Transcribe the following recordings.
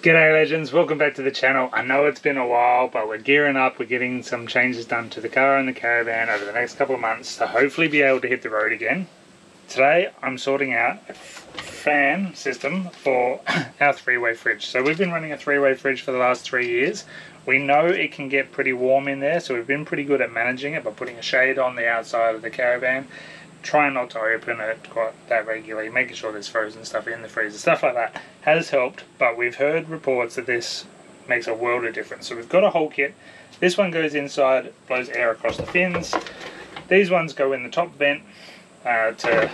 G'day legends, welcome back to the channel. I know it's been a while, but we're gearing up. We're getting some changes done to the car and the caravan over the next couple of months to hopefully be able to hit the road again. Today I'm sorting out a fan system for our three-way fridge. So we've been running a three-way fridge for the last 3 years. We know it can get pretty warm in there, so we've been pretty good at managing it by putting a shade on the outside of the caravan, trying not to open it quite that regularly, making sure there's frozen stuff in the freezer, stuff like that has helped. But we've heard reports that this makes a world of difference. So we've got a whole kit. This one goes inside, blows air across the fins. These ones go in the top vent to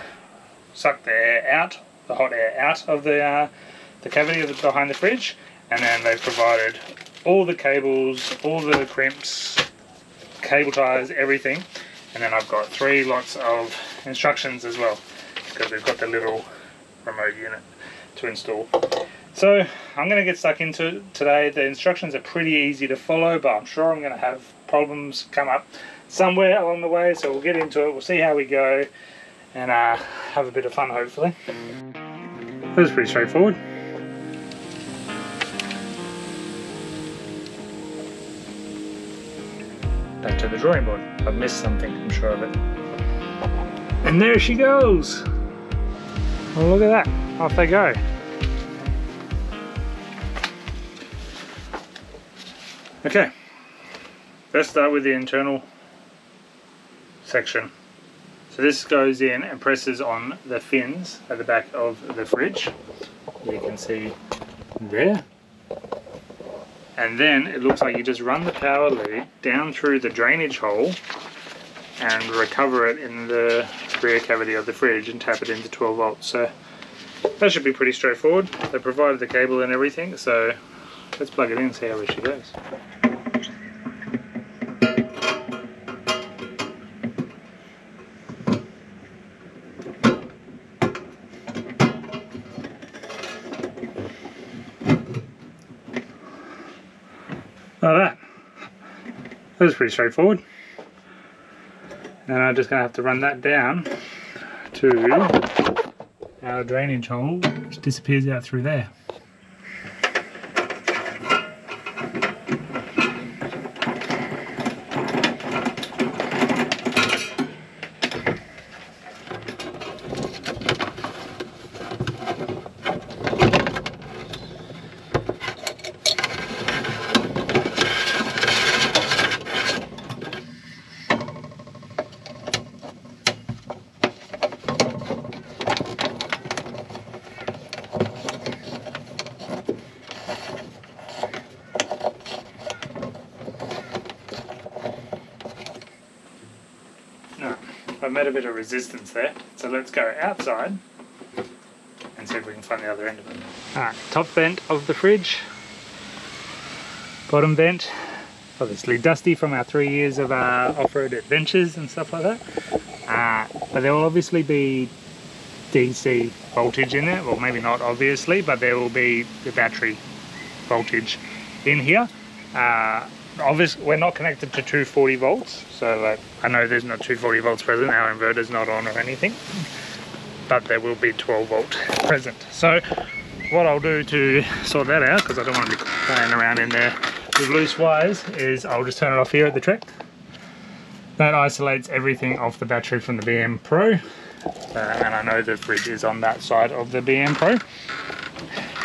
suck the air out, the hot air out of the cavity behind the fridge. And then they've provided all the cables, all the crimps, cable ties, everything. And then I've got 3 lots of instructions as well, because we've got the little remote unit to install. So I'm going to get stuck into it today. The instructions are pretty easy to follow, but I'm sure I'm going to have problems come up somewhere along the way. So we'll get into it, we'll see how we go, and have a bit of fun hopefully. That was pretty straightforward. Back to the drawing board. I've missed something, I'm sure of it. And there she goes! Well, look at that, off they go. Okay, let's start with the internal section. So this goes in and presses on the fins at the back of the fridge. You can see there. And then it looks like you just run the power lead down through the drainage hole and recover it in the rear cavity of the fridge and tap it into 12 volts. So that should be pretty straightforward. They provided the cable and everything, so let's plug it in and see how it goes. Like that was pretty straightforward. And I'm just going to have to run that down to our drainage hole, which disappears out through there. I've made a bit of resistance there, so let's go outside and see if we can find the other end of it. Alright, top vent of the fridge, bottom vent, obviously dusty from our 3 years of off-road adventures and stuff like that. But there will obviously be DC voltage in there, well maybe not obviously, but there will be the battery voltage in here. Obviously we're not connected to 240 volts, so like, I know there's not 240 volts present, our inverter's not on or anything, but there will be 12 volt present. So what I'll do to sort that out, because I don't want to be playing around in there with loose wires, is I'll just turn it off here at the Trek. That isolates everything off the battery from the BM Pro, and I know the fridge is on that side of the BM Pro,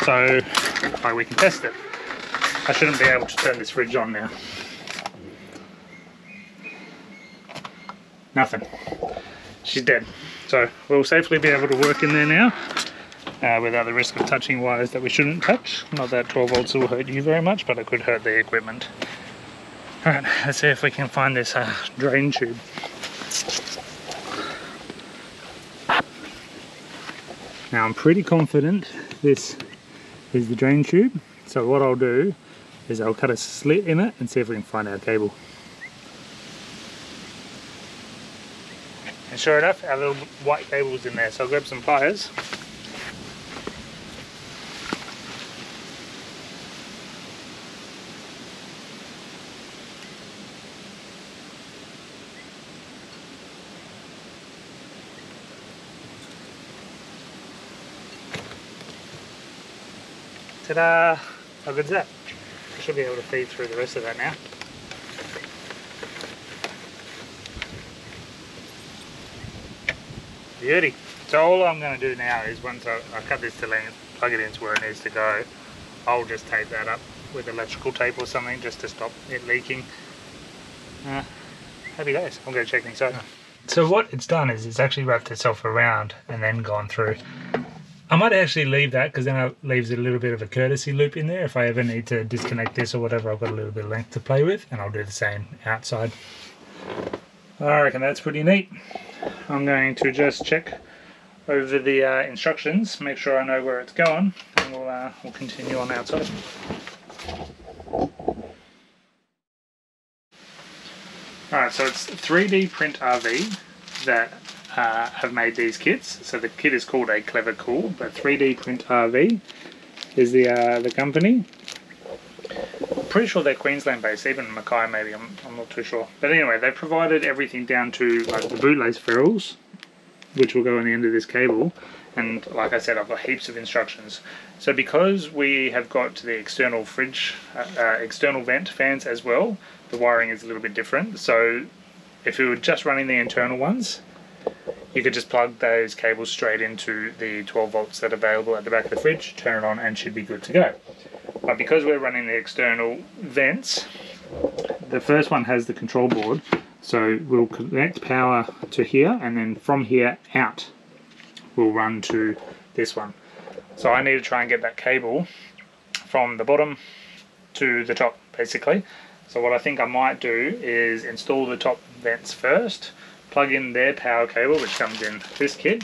so we can test it. I shouldn't be able to turn this fridge on now. Nothing. She's dead. So we'll safely be able to work in there now without the risk of touching wires that we shouldn't touch. Not that 12 volts will hurt you very much, but it could hurt the equipment. Alright, let's see if we can find this drain tube. Now I'm pretty confident this is the drain tube. So what I'll do is I'll cut a slit in it and see if we can find our cable. And sure enough, our little white cable's in there, so I'll grab some pliers. Ta-da! How good's that? I should be able to feed through the rest of that now. Beauty. So all I'm going to do now is once I cut this to length, plug it into where it needs to go, I'll just tape that up with electrical tape or something just to stop it leaking. Happy days. I'll go check inside. So what it's done is it's actually wrapped itself around and then gone through. I might actually leave that because then it leaves a little bit of a courtesy loop in there. If I ever need to disconnect this or whatever, I've got a little bit of length to play with, and I'll do the same outside. I reckon that's pretty neat. I'm going to just check over the instructions, make sure I know where it's going, and we'll continue on outside. Alright, so it's 3D Print RV that have made these kits. So the kit is called a Klevacool, but 3D Print RV is the company. I'm pretty sure they're Queensland based, even Mackay maybe, I'm not too sure. But anyway, they've provided everything down to like the bootlace ferrules, which will go on the end of this cable. And like I said, I've got heaps of instructions. So because we have got the external fridge, external vent fans as well, the wiring is a little bit different. So if you were just running the internal ones, you could just plug those cables straight into the 12 volts that are available at the back of the fridge, turn it on and should be good to go. But because we're running the external vents, the first one has the control board. So we'll connect power to here, and then from here out we'll run to this one. So I need to try and get that cable from the bottom to the top basically. So what I think I might do is install the top vents first, plug in their power cable which comes in this kit,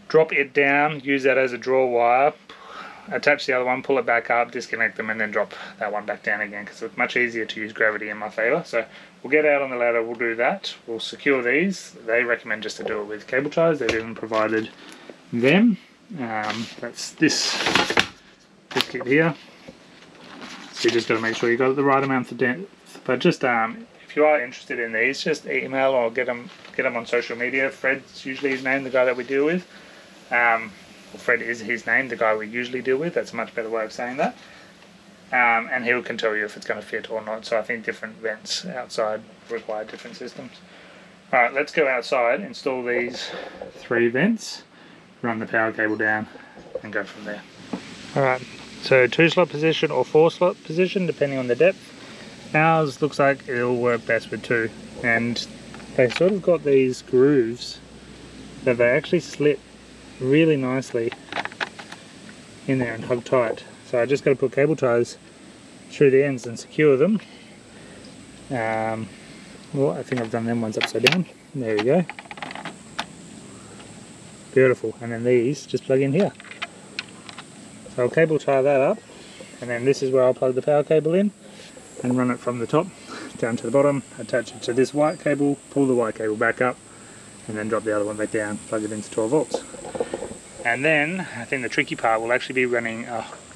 drop it down, use that as a draw wire, attach the other one, pull it back up, disconnect them, and then drop that one back down again because it's much easier to use gravity in my favour. So we'll get out on the ladder, we'll do that, we'll secure these. They recommend just to do it with cable ties, they've even provided them. That's this kit here. So you just got to make sure you got the right amount of depth. But just if you are interested in these, just email or get them on social media. Fred's usually his name, the guy that we deal with. Well, Fred is his name, the guy we usually deal with. That's a much better way of saying that. And he can tell you if it's going to fit or not. So I think different vents outside require different systems. Alright, let's go outside, install these 3 vents, run the power cable down and go from there. Alright, so 2-slot position or 4-slot position depending on the depth. Ours looks like it'll work best with 2, and they sort of got these grooves that they actually slit really nicely in there and hug tight. So I just got to put cable ties through the ends and secure them. Well, I think I've done them ones upside down. There we go. Beautiful. And then these just plug in here. So I'll cable tie that up, and then this is where I'll plug the power cable in and run it from the top down to the bottom, attach it to this white cable, pull the white cable back up, and then drop the other one back down, plug it into 12 volts. And then I think the tricky part will actually be running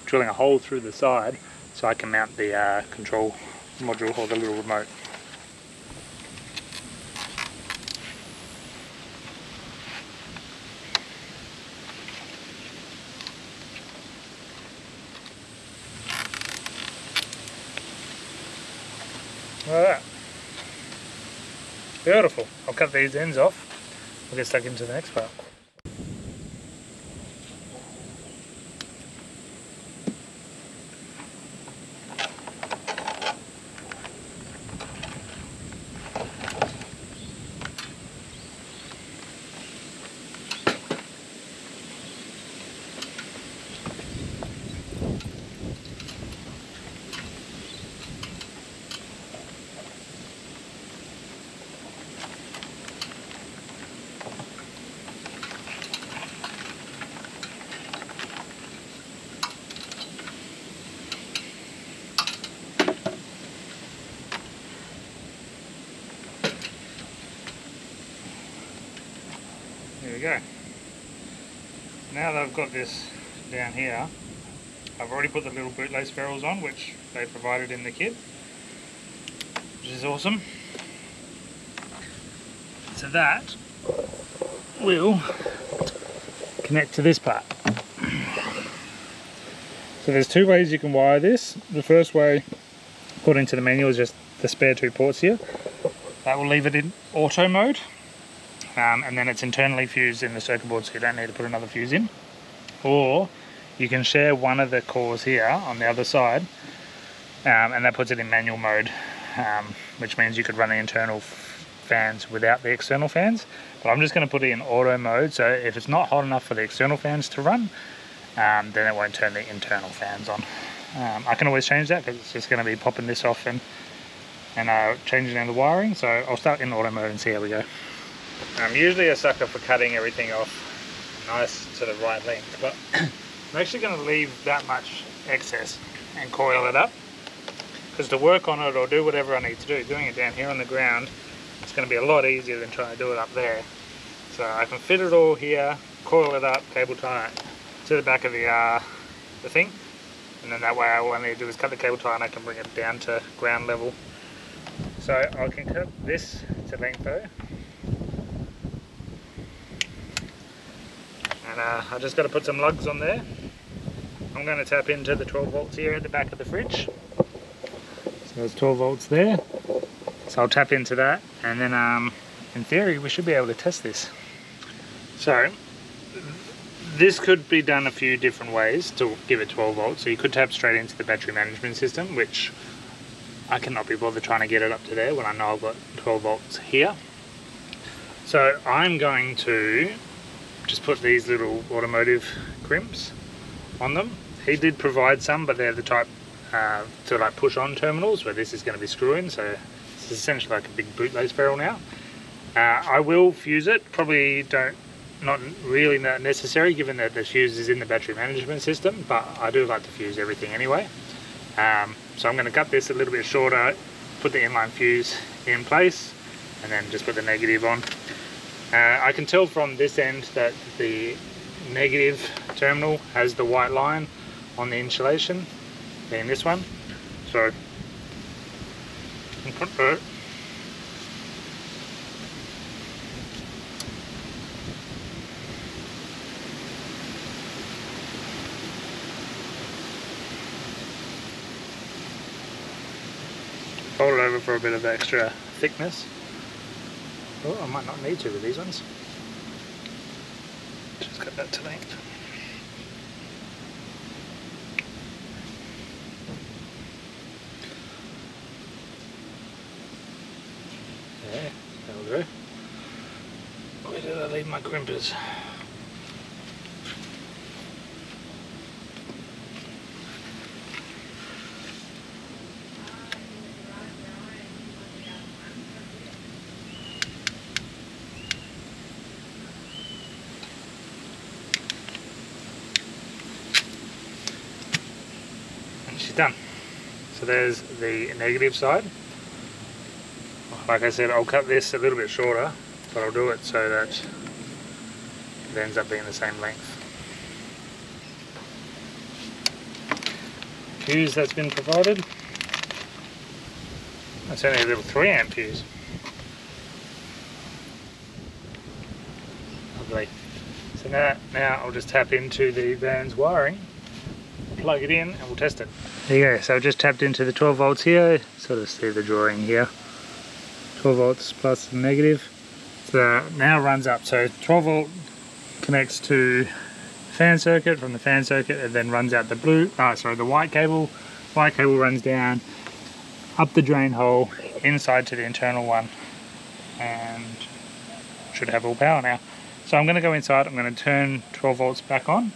drilling a hole through the side so I can mount the control module or the little remote. Alright, beautiful. I'll cut these ends off. We'll get stuck into the next part. There we go. Now that I've got this down here, I've already put the little bootlace ferrules on, which they provided in the kit, which is awesome. So that will connect to this part. So So there's two ways you can wire this. The first way, according to the manual, is just the spare two ports here. That will leave it in auto mode, and then it's internally fused in the circuit board, so you don't need to put another fuse in. Or you can share one of the cores here on the other side, and that puts it in manual mode, which means you could run the internal fans without the external fans. But I'm just going to put it in auto mode, so if it's not hot enough for the external fans to run, then it won't turn the internal fans on. I can always change that, because it's just going to be popping this off and changing in the wiring. So I'll start in auto mode and see how we go. I'm usually a sucker for cutting everything off nice to the right length, but I'm actually going to leave that much excess and coil it up, because to work on it or do whatever I need to do, doing it down here on the ground, it's going to be a lot easier than trying to do it up there. So I can fit it all here, coil it up, cable tie it to the back of the thing, and then that way all I need to do is cut the cable tie and I can bring it down to ground level. So I can cut this to length though, and I just got to put some lugs on there. I'm going to tap into the 12 volts here at the back of the fridge. So there's 12 volts there. So I'll tap into that, and then in theory we should be able to test this. So this could be done a few different ways to give it 12 volts. So you could tap straight into the battery management system, which I cannot be bothered trying to get it up to there when I know I've got 12 volts here. So I'm going to just put these little automotive crimps on them. He did provide some, but they're the type to like push on terminals, where this is going to be screw in, so it's essentially like a big bootlace barrel now. I will fuse it, probably not really necessary given that the fuse is in the battery management system, but I do like to fuse everything anyway. So I'm going to cut this a little bit shorter, put the inline fuse in place, and then just put the negative on. I can tell from this end that the negative terminal has the white line on the insulation, being this one. So I'll put that. Fold it over for a bit of extra thickness. Oh, I might not need to with these ones. Just cut that to length. Yeah, that'll do. Where did I leave my crimpers? She's done. So there's the negative side. Like I said, I'll cut this a little bit shorter, but I'll do it so that it ends up being the same length. Fuse that's been provided. That's only a little 3 amp fuse. Lovely. So now I'll just tap into the van's wiring, plug it in, and we'll test it. There you go. So I've just tapped into the 12 volts here. Sort of see the drawing here. 12 volts plus the negative. So now runs up. So 12 volt connects to fan circuit. From the fan circuit, it then runs out the the white cable. White cable runs down up the drain hole inside to the internal one, and should have all power now. So I'm going to go inside. I'm going to turn 12 volts back on.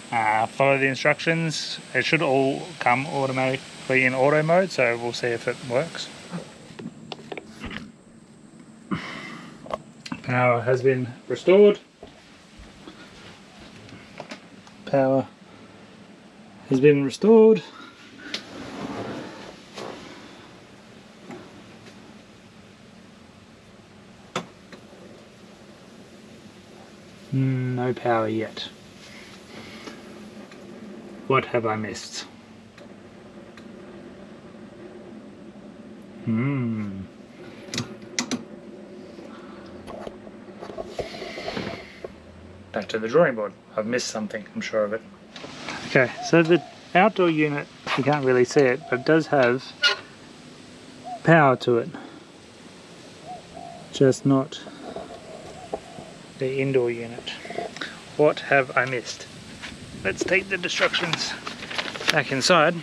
Follow the instructions. It should all come automatically in auto mode, so we'll see if it works. Power has been restored. Power has been restored. No power yet. What have I missed? Back to the drawing board. I've missed something, I'm sure of it. Okay, so the outdoor unit, you can't really see it, but it does have power to it. Just not the indoor unit. What have I missed? Let's take the instructions back inside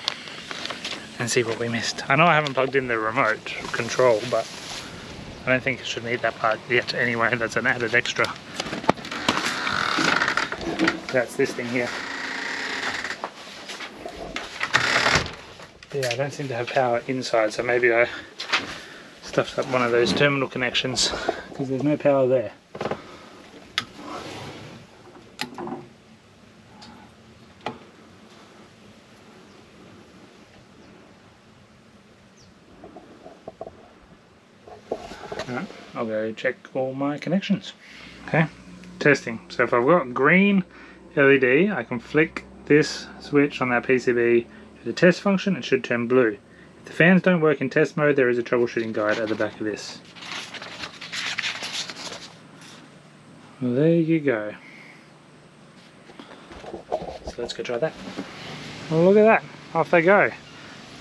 and see what we missed. I know I haven't plugged in the remote control, but I don't think it should need that part yet anyway. That's an added extra. That's this thing here. Yeah, I don't seem to have power inside, so maybe I stuffed up one of those terminal connections because there's no power there. Alright, I'll go check all my connections. Okay, testing. So if I've got green LED, I can flick this switch on that PCB to the test function. It should turn blue. If the fans don't work in test mode, there is a troubleshooting guide at the back of this. Well, there you go. So let's go try that. Well, look at that. Off they go.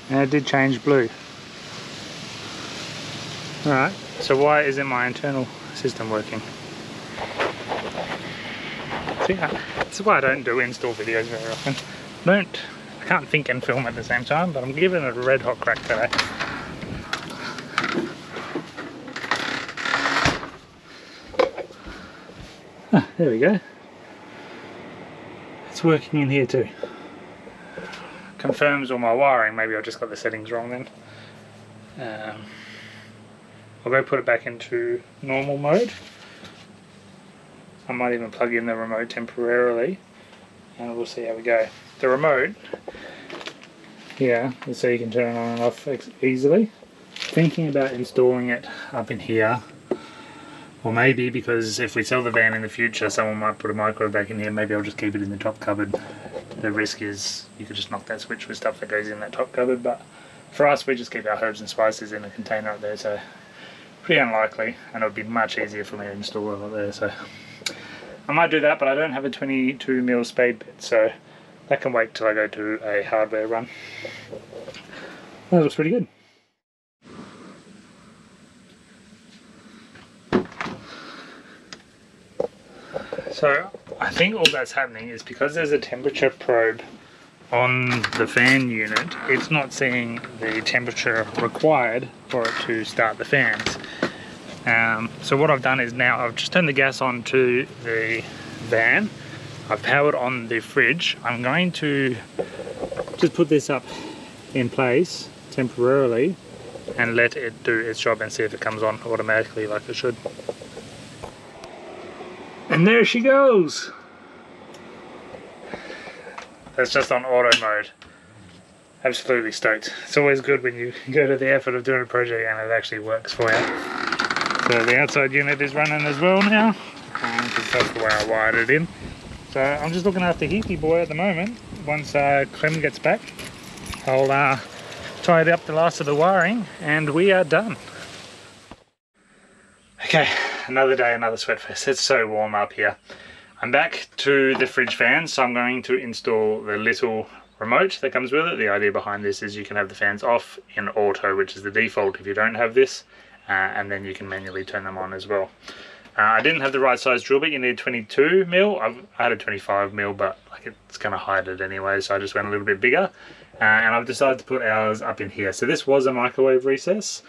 And it did change blue. Alright, so why isn't my internal system working? See, that's why I don't do install videos very often. I can't think and film at the same time, but I'm giving it a red hot crack today. Ah, there we go. It's working in here too. Confirms all my wiring. Maybe I just got the settings wrong then. I'll go put it back into normal mode. I might even plug in the remote temporarily and we'll see how we go. The remote here, so you can turn it on and off easily. Thinking about installing it up in here, or maybe because if we sell the van in the future someone might put a micro back in here, maybe I'll just keep it in the top cupboard. The risk is you could just knock that switch with stuff that goes in that top cupboard, but for us we just keep our herbs and spices in a container up there, so pretty unlikely, and it would be much easier for me to install it up there, so I might do that, but I don't have a 22mm spade bit, so that can wait till I go to a hardware run. That looks pretty good. So I think all that's happening is because there's a temperature probe on the fan unit, it's not seeing the temperature required for it to start the fans. So what I've done is now I've just turned the gas on to the van. I've powered on the fridge. I'm going to just put this up in place temporarily and let it do its job and see if it comes on automatically like it should. And there she goes! That's just on auto mode. Absolutely stoked. It's always good when you go to the effort of doing a project and it actually works for you. So the outside unit is running as well now, because that's the way I wired it in. So I'm just looking after Heathy boy at the moment. Once Clem gets back, I'll tidy up the last of the wiring and we are done. Okay, another day, another sweatfest. It's so warm up here. I'm back to the fridge fan, so I'm going to install the little remote that comes with it. The idea behind this is you can have the fans off in auto, which is the default if you don't have this, and then you can manually turn them on as well. I didn't have the right size drill bit. You need 22mm. I had a 25mm, but like it's going to hide it anyway, so I just went a little bit bigger. And I've decided to put ours up in here. So this was a microwave recess.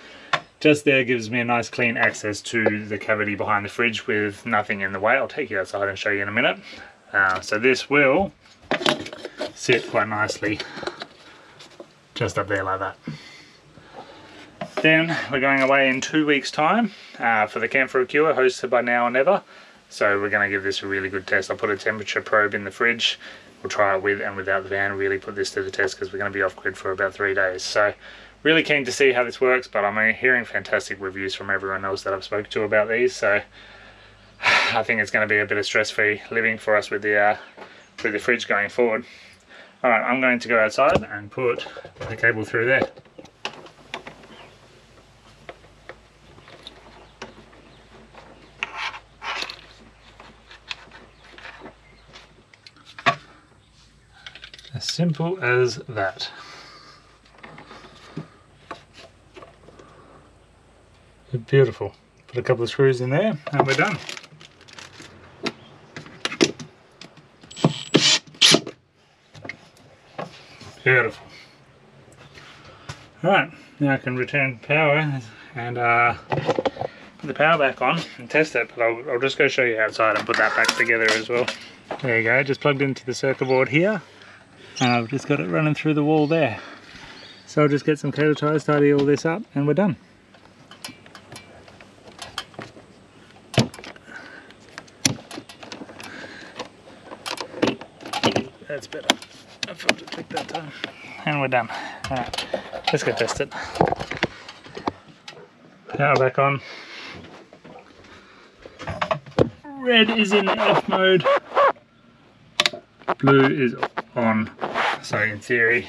Just there gives me a nice clean access to the cavity behind the fridge with nothing in the way. I'll take you outside and show you in a minute. So this will sit quite nicely just up there like that. Then we're going away in 2 weeks time for the Camp for a Cure, hosted by Now or Never. So we're going to give this a really good test. I'll put a temperature probe in the fridge. We'll try it with and without the van, really put this to the test because we're going to be off grid for about 3 days. So really keen to see how this works, but I'm hearing fantastic reviews from everyone else that I've spoken to about these. So I think it's going to be a bit of stress-free living for us with the fridge going forward. All right, I'm going to go outside and put the cable through there. Simple as that. Beautiful. Put a couple of screws in there and we're done. Beautiful. Alright, now I can return power and put the power back on and test it, but I'll just go show you outside and put that back together as well. There you go, just plugged into the circuit board here and I've just got it running through the wall there. So I'll just get some cable ties, tidy all this up and we're done. That's better. I felt it take that time. And we're done. Alright, let's go test it. Power back on. Red is in the off mode. Blue is on. So in theory,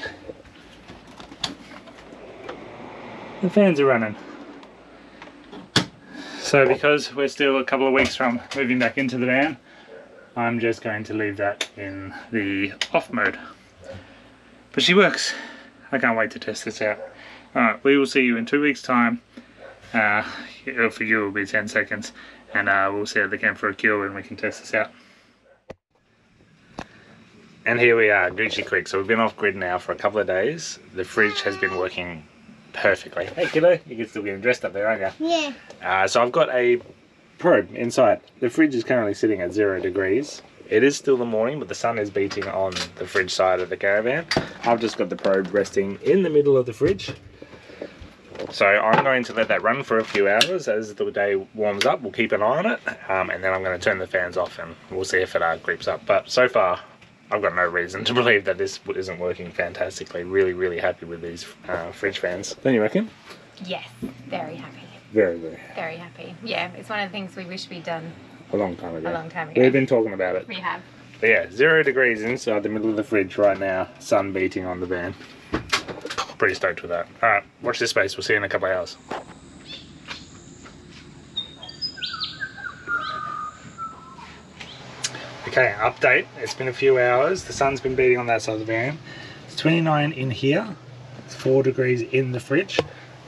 the fans are running. So because we're still a couple of weeks from moving back into the van, I'm just going to leave that in the off mode. But she works. I can't wait to test this out. Alright, we will see you in 2 weeks time. For you it will be 10 seconds. And we'll see at the camp for a cure when we can test this out. And here we are, Gucci Creek. So we've been off grid now for a couple of days. The fridge has been working perfectly. Hey kiddo, you can still get dressed up there, aren't you? Yeah. So I've got a probe inside. The fridge is currently sitting at 0 degrees. It is still the morning, but the sun is beating on the fridge side of the caravan. I've just got the probe resting in the middle of the fridge. So I'm going to let that run for a few hours as the day warms up. We'll keep an eye on it, and then I'm going to turn the fans off and we'll see if it creeps up. But so far, I've got no reason to believe that this isn't working fantastically. Really, really happy with these fridge fans. Don't you reckon? Yes, very happy. Very, very happy. Very happy. Yeah, it's one of the things we wish we'd done a long time ago. A long time ago. We've been talking about it. We have. But yeah, 0 degrees inside the middle of the fridge right now. Sun beating on the van. Pretty stoked with that. Alright, watch this space. We'll see you in a couple of hours. Okay, update. It's been a few hours. The sun's been beating on that side of the van. It's 29 in here. It's 4 degrees in the fridge.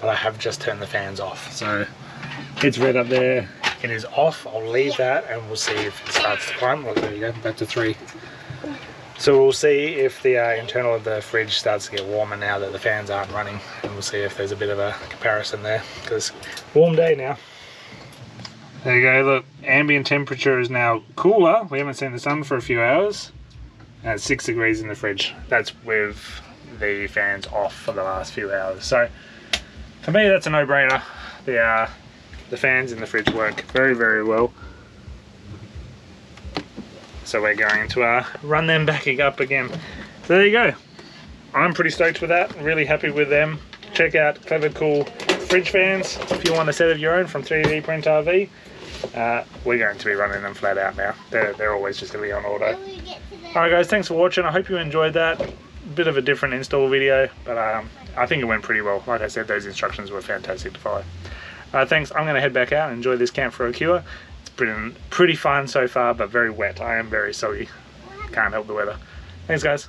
But I have just turned the fans off. So it's red up there. It is off. I'll leave that and we'll see if it starts to climb. Well, there you go, back to 3. So we'll see if the internal of the fridge starts to get warmer now that the fans aren't running. And we'll see if there's a bit of a comparison there. Because warm day now. There you go, look, ambient temperature is now cooler. We haven't seen the sun for a few hours. And it's 6 degrees in the fridge. That's with the fans off for the last few hours. So for me, that's a no-brainer. The fans in the fridge work very, very well. So we're going to run them back up again. So there you go. I'm pretty stoked with that. Really happy with them. Check out Klevacool fridge fans if you want a set of your own from 3D Print RV. We're going to be running them flat out now. They're always just going to be on auto. Alright guys, thanks for watching. I hope you enjoyed that. Bit of a different install video, but I think it went pretty well. Like I said, those instructions were fantastic to follow. Thanks. I'm going to head back out and enjoy this camp for a cure. It's been pretty fun so far, but very wet. I am very soggy. Can't help the weather. Thanks guys.